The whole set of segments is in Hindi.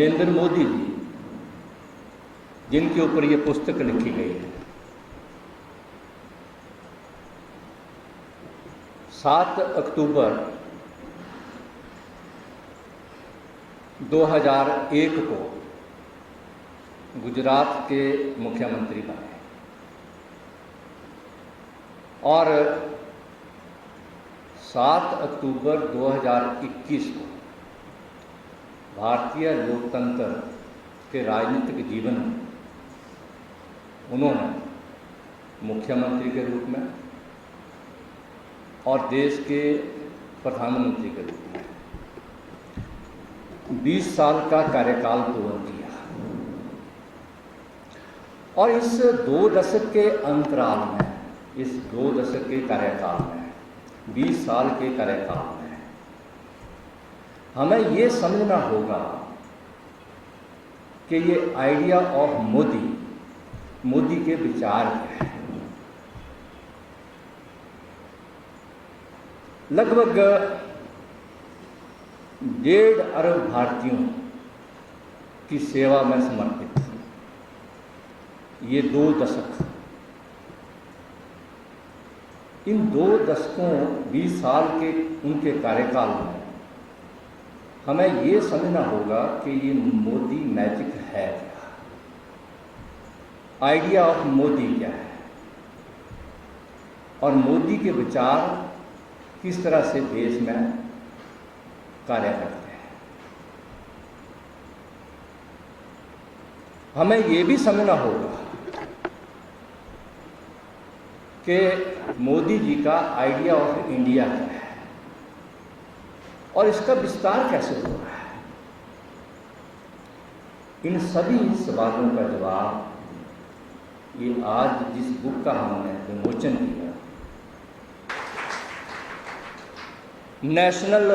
नरेंद्र मोदी जी, जिनके ऊपर ये पुस्तक लिखी गई है, 7 अक्टूबर 2001 को गुजरात के मुख्यमंत्री बने और 7 अक्टूबर 2021 को भारतीय लोकतंत्र के राजनीतिक जीवन में उन्होंने मुख्यमंत्री के रूप में और देश के प्रधानमंत्री के रूप में 20 साल का कार्यकाल पूर्ण किया। और इस 2 दशक के अंतराल में, इस 2 दशक के कार्यकाल में, 20 साल के कार्यकाल में हमें ये समझना होगा कि ये आइडिया ऑफ मोदी के विचार क्या है। लगभग 1.5 अरब भारतीयों की सेवा में समर्पित ये 2 दशक, इन 2 दशकों 20 साल के उनके कार्यकाल में हमें ये समझना होगा कि ये मोदी मैजिक है क्या, आइडिया ऑफ मोदी क्या है और मोदी के विचार किस तरह से देश में कार्य करते हैं। हमें ये भी समझना होगा कि मोदी जी का आइडिया ऑफ इंडिया क्या है और इसका विस्तार कैसे हो रहा है। इन सभी सवालों का जवाब ये आज जिस बुक का हमने विमोचन किया, नेशनल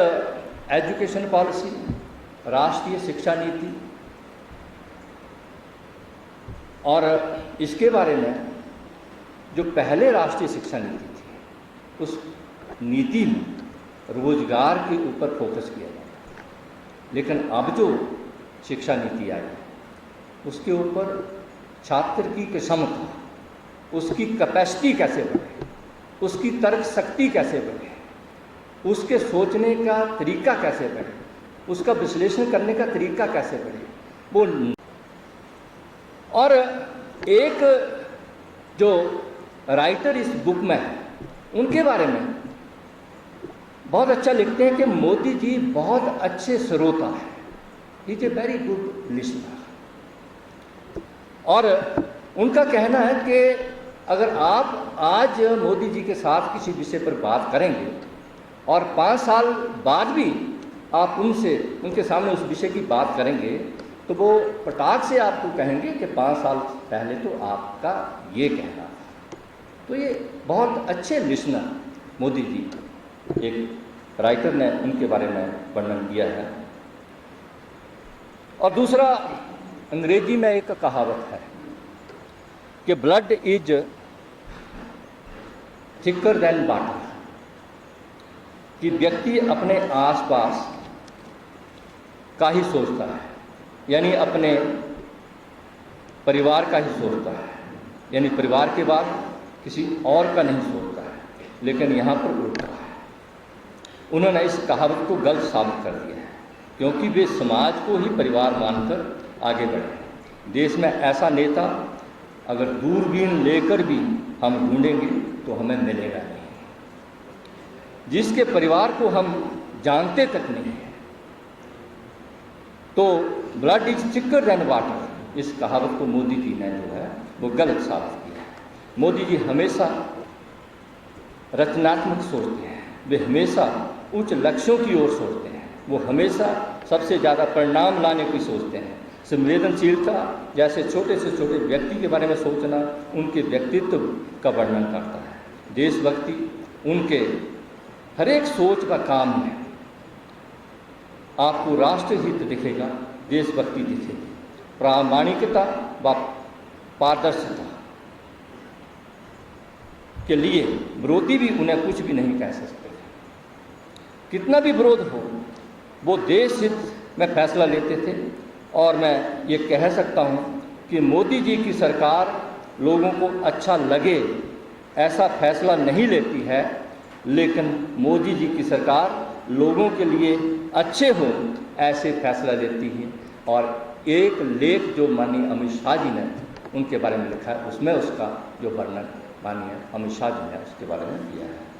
एजुकेशन पॉलिसी, राष्ट्रीय शिक्षा नीति, और इसके बारे में जो पहले राष्ट्रीय शिक्षा नीति थी, उस नीति में रोजगार के ऊपर फोकस किया जाता है, लेकिन अब जो शिक्षा नीति आई उसके ऊपर छात्र की क्षमता, उसकी कैपेसिटी कैसे बढ़े, उसकी तर्क शक्ति कैसे बढ़े, उसके सोचने का तरीका कैसे बढ़े, उसका विश्लेषण करने का तरीका कैसे बढ़े वो। और एक जो राइटर इस बुक में है उनके बारे में बहुत अच्छा लिखते हैं कि मोदी जी बहुत अच्छे श्रोता हैं, he is a very good listener. और उनका कहना है कि अगर आप आज मोदी जी के साथ किसी विषय पर बात करेंगे और 5 साल बाद भी आप उनके सामने उस विषय की बात करेंगे तो वो पटाख से आपको कहेंगे कि 5 साल पहले तो आपका ये कहना था। तो ये बहुत अच्छे लिसनर मोदी जी, एक राइटर ने उनके बारे में वर्णन किया है। और दूसरा, अंग्रेजी में एक कहावत है कि blood is thicker than water, कि व्यक्ति अपने आसपास का ही सोचता है, यानी अपने परिवार का ही सोचता है, यानी परिवार के बाद किसी और का नहीं सोचता है। लेकिन यहाँ पर उल्टा है। उन्होंने इस कहावत को गलत साबित कर दिया है, क्योंकि वे समाज को ही परिवार मानकर आगे बढ़े। देश में ऐसा नेता अगर दूरबीन लेकर भी हम ढूंढेंगे तो हमें मिलेगा नहीं, जिसके परिवार को हम जानते तक नहीं है। तो blood is thicker than water, इस कहावत को मोदी जी ने जो है वो गलत साबित किया है। मोदी जी हमेशा रचनात्मक सोचते हैं, वे हमेशा उच्च लक्ष्यों की ओर सोचते हैं, वो हमेशा सबसे ज़्यादा परिणाम लाने की सोचते हैं। संवेदनशीलता जैसे छोटे से छोटे व्यक्ति के बारे में सोचना उनके व्यक्तित्व का वर्णन करता है। देशभक्ति उनके हर एक सोच का काम है। आपको राष्ट्रहित दिखेगा, देशभक्ति दिखेगी, प्रामाणिकता व पारदर्शिता के लिए विरोधी भी उन्हें कुछ भी नहीं कह सकते। कितना भी विरोध हो वो देश हित में फैसला लेते थे और मैं ये कह सकता हूँ कि मोदी जी की सरकार लोगों को अच्छा लगे ऐसा फैसला नहीं लेती है, लेकिन मोदी जी की सरकार लोगों के लिए अच्छे हों ऐसे फैसला लेती है। और एक लेख जो माननीय अमित शाह जी ने उनके बारे में लिखा है, उसमें उसका जो वर्णन माननीय अमित शाह जी ने उसके बारे में किया है।